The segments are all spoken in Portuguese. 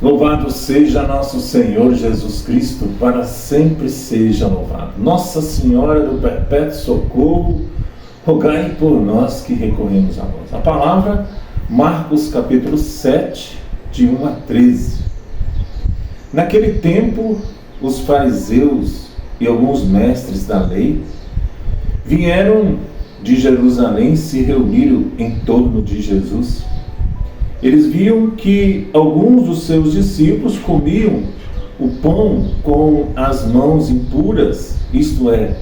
Louvado seja nosso Senhor Jesus Cristo, para sempre seja louvado. Nossa Senhora do Perpétuo Socorro, rogai por nós que recorremos a vós. A palavra, Marcos capítulo 7, de 1 a 13. Naquele tempo, os fariseus e alguns mestres da lei vieram de Jerusalém e se reuniram em torno de Jesus. Eles viam que alguns dos seus discípulos comiam o pão com as mãos impuras, isto é,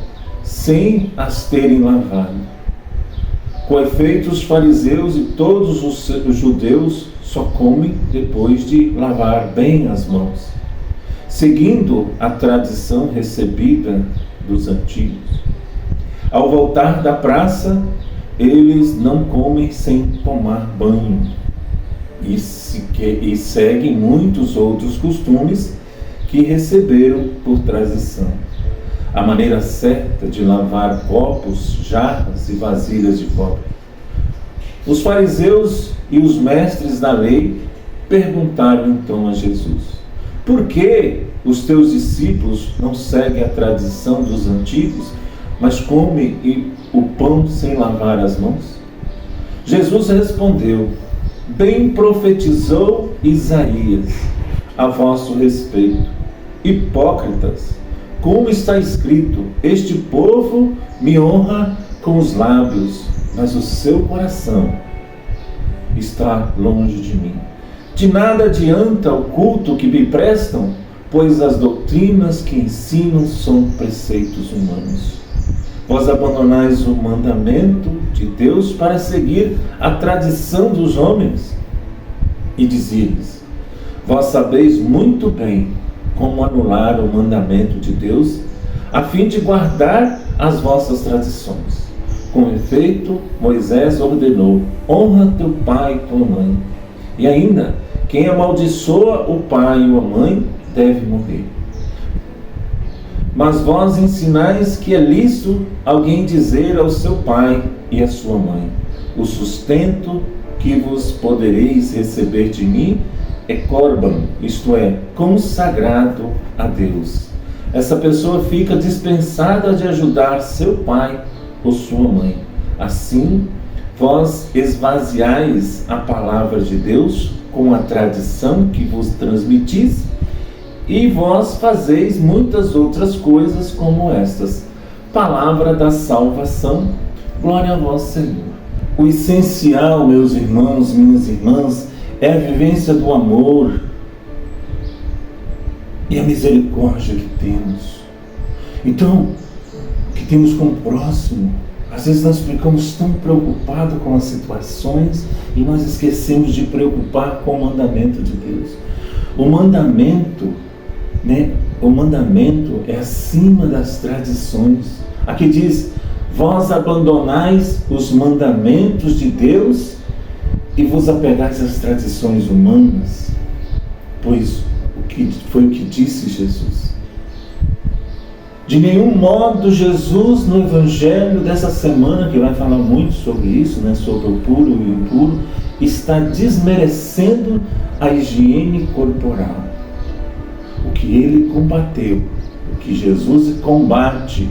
sem as terem lavado. Com efeito, os fariseus e todos os judeus só comem depois de lavar bem as mãos, seguindo a tradição recebida dos antigos. Ao voltar da praça, eles não comem sem tomar banho. E seguem muitos outros costumes que receberam por tradição. A maneira certa de lavar copos, jarras e vasilhas de cobre. Os fariseus e os mestres da lei perguntaram então a Jesus: por que os teus discípulos não seguem a tradição dos antigos, mas comem o pão sem lavar as mãos? Jesus respondeu: bem profetizou Isaías a vosso respeito, hipócritas, como está escrito: este povo me honra com os lábios, mas o seu coração está longe de mim. De nada adianta o culto que me prestam, pois as doutrinas que ensinam são preceitos humanos. Vós abandonais o mandamento de Deus para seguir a tradição dos homens. E dizia-lhes: vós sabeis muito bem como anular o mandamento de Deus, a fim de guardar as vossas tradições. Com efeito, Moisés ordenou: honra teu pai e tua mãe. E ainda, quem amaldiçoa o pai ou a mãe deve morrer. Mas vós ensinais que é lícito alguém dizer ao seu pai e à sua mãe: o sustento que vos podereis receber de mim é corban, isto é, consagrado a Deus. Essa pessoa fica dispensada de ajudar seu pai ou sua mãe. Assim, vós esvaziais a palavra de Deus com a tradição que vos transmitis, e vós fazeis muitas outras coisas como estas. Palavra da salvação, glória a vós, Senhor. O essencial, meus irmãos, minhas irmãs, é a vivência do amor e a misericórdia que temos. Então, que temos com o próximo. Às vezes nós ficamos tão preocupados com as situações e nós esquecemos de preocupar com o mandamento de Deus. O mandamento é acima das tradições. Aqui diz: vós abandonais os mandamentos de Deus e vos apegais às tradições humanas. Pois foi o que disse Jesus. De nenhum modo Jesus, no Evangelho dessa semana, que vai falar muito sobre isso, sobre o puro e o impuro, está desmerecendo a higiene corporal. O que ele combateu, o que Jesus combate,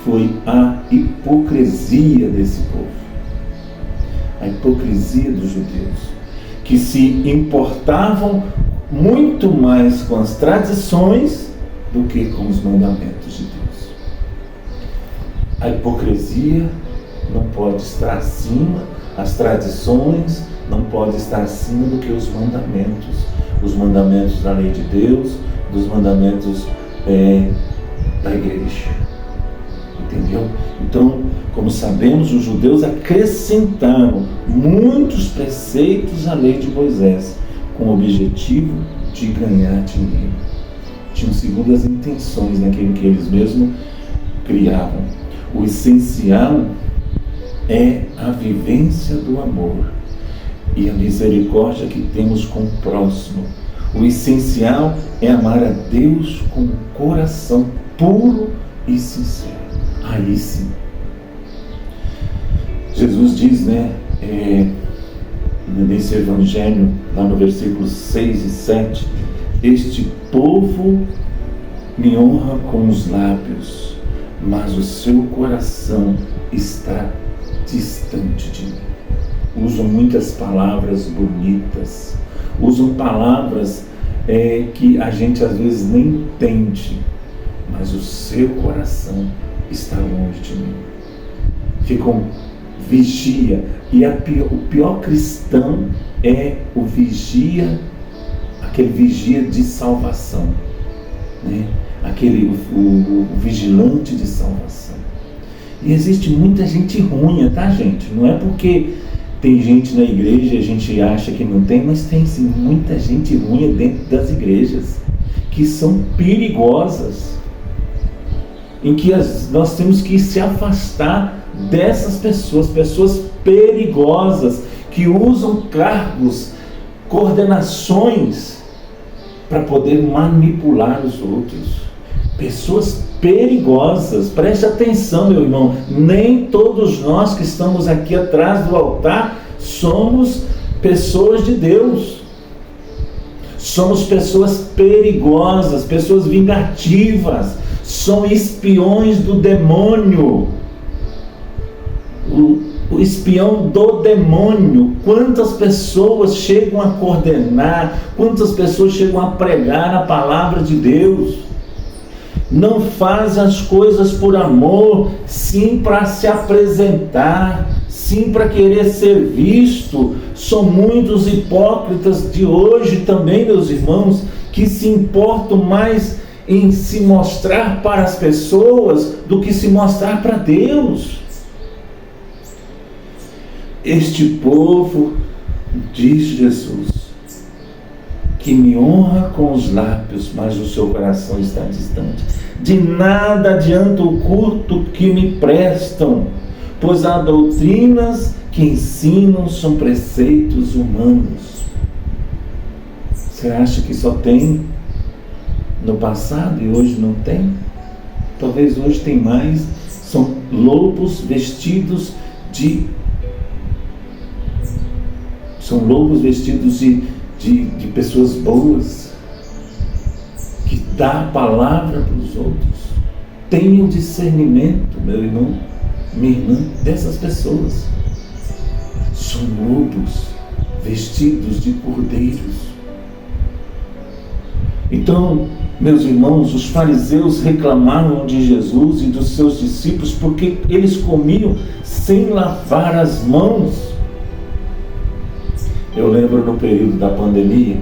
foi a hipocrisia desse povo. A hipocrisia dos judeus, que se importavam muito mais com as tradições do que com os mandamentos de Deus. A hipocrisia não pode estar acima, as tradições não podem estar acima do que os mandamentos da lei de Deus, dos mandamentos da igreja. Entendeu? Então, como sabemos, os judeus acrescentaram muitos preceitos à lei de Moisés, com o objetivo de ganhar dinheiro. Tinham segundas intenções naquilo que eles mesmos criavam. O essencial é a vivência do amor e a misericórdia que temos com o próximo. O essencial é amar a Deus com um coração puro e sincero. Aí sim. Jesus diz, nesse Evangelho, lá no versículos 6 e 7, Este povo me honra com os lábios, mas o seu coração está distante de mim. Usam muitas palavras bonitas, usam palavras que a gente às vezes nem entende, mas o seu coração está longe de mim. Ficam vigia, e o pior cristão é o vigia, aquele vigia de salvação, né? O vigilante de salvação. E existe muita gente ruim, tá, gente? Não é porque tem gente na igreja e a gente acha que não tem, mas tem sim muita gente ruim dentro das igrejas, que são perigosas, em que nós temos que se afastar dessas pessoas perigosas, que usam cargos, coordenações, para poder manipular os outros. Pessoas perigosas. Preste atenção, meu irmão, nem todos nós que estamos aqui atrás do altar somos pessoas de Deus. Somos pessoas perigosas, pessoas vingativas, são espiões do demônio. O espião do demônio. Quantas pessoas chegam a coordenar, quantas pessoas chegam a pregar a palavra de Deus, não faz as coisas por amor, sim para se apresentar, sim para querer ser visto. São muitos hipócritas de hoje também, meus irmãos, que se importam mais em se mostrar para as pessoas do que se mostrar para Deus. Este povo, diz Jesus, que me honra com os lábios, mas o seu coração está distante. De nada adianta o culto que me prestam, pois há doutrinas que ensinam são preceitos humanos. Você acha que só tem no passado e hoje não tem? Talvez hoje tem mais. São lobos vestidos de... São lobos vestidos de pessoas boas, que dá a palavra para os outros. Tenha o discernimento, meu irmão, minha irmã, dessas pessoas. São lobos vestidos de cordeiros. Então, meus irmãos, os fariseus reclamavam de Jesus e dos seus discípulos porque eles comiam sem lavar as mãos. Eu lembro no período da pandemia,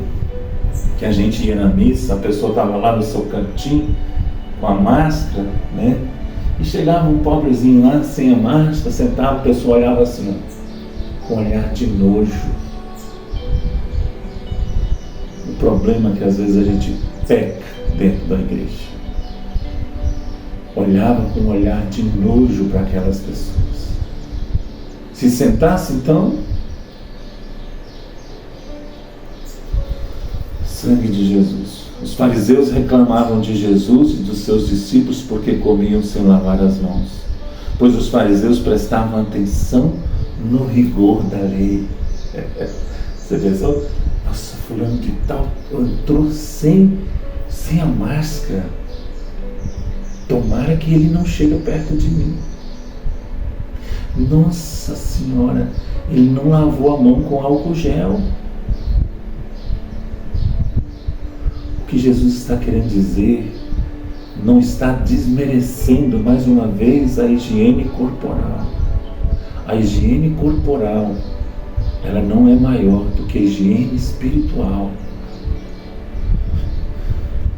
que a gente ia na missa, a pessoa estava lá no seu cantinho, com a máscara, né? E chegava um pobrezinho lá, sem a máscara, sentava, a pessoa olhava assim, ó, com um olhar de nojo. O problema é que às vezes a gente peca dentro da igreja. Olhava com um olhar de nojo para aquelas pessoas. Se sentasse então, sangue de Jesus. Os fariseus reclamavam de Jesus e dos seus discípulos porque comiam sem lavar as mãos, pois os fariseus prestavam atenção no rigor da lei. Você pensou? Nossa, fulano de tal entrou sem a máscara. Tomara que ele não chegue perto de mim. Nossa Senhora, ele não lavou a mão com álcool gel. O que Jesus está querendo dizer, não está desmerecendo mais uma vez a higiene corporal. A higiene corporal, ela não é maior do que a higiene espiritual.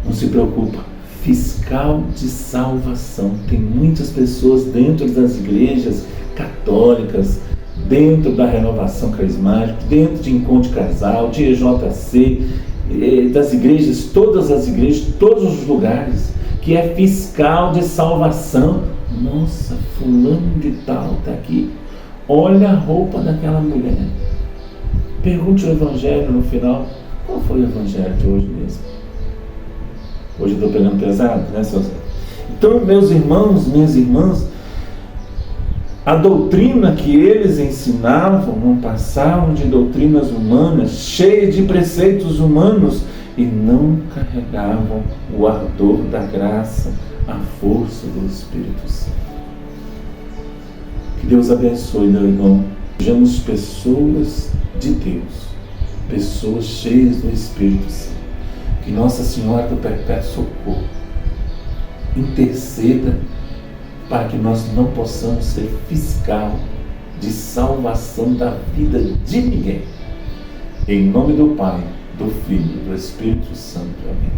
Não se preocupa, fiscal de salvação. Tem muitas pessoas dentro das igrejas católicas, dentro da renovação carismática, dentro de encontro de casal, de EJC, das igrejas, todas as igrejas, todos os lugares, que é fiscal de salvação. Nossa, fulano de tal está aqui, olha a roupa daquela mulher. Pergunte o evangelho no final. Qual foi o evangelho de hoje mesmo? Hoje eu estou pegando pesado, né, seu Zé? Então, meus irmãos, minhas irmãs, a doutrina que eles ensinavam não passavam de doutrinas humanas, cheias de preceitos humanos, e não carregavam o ardor da graça, a força do Espírito Santo. Que Deus abençoe, meu irmão. Sejamos pessoas de Deus, pessoas cheias do Espírito Santo. Que Nossa Senhora do Perpétuo Socorro interceda para que nós não possamos ser fiscal de salvação da vida de ninguém. Em nome do Pai, do Filho e do Espírito Santo. Amém.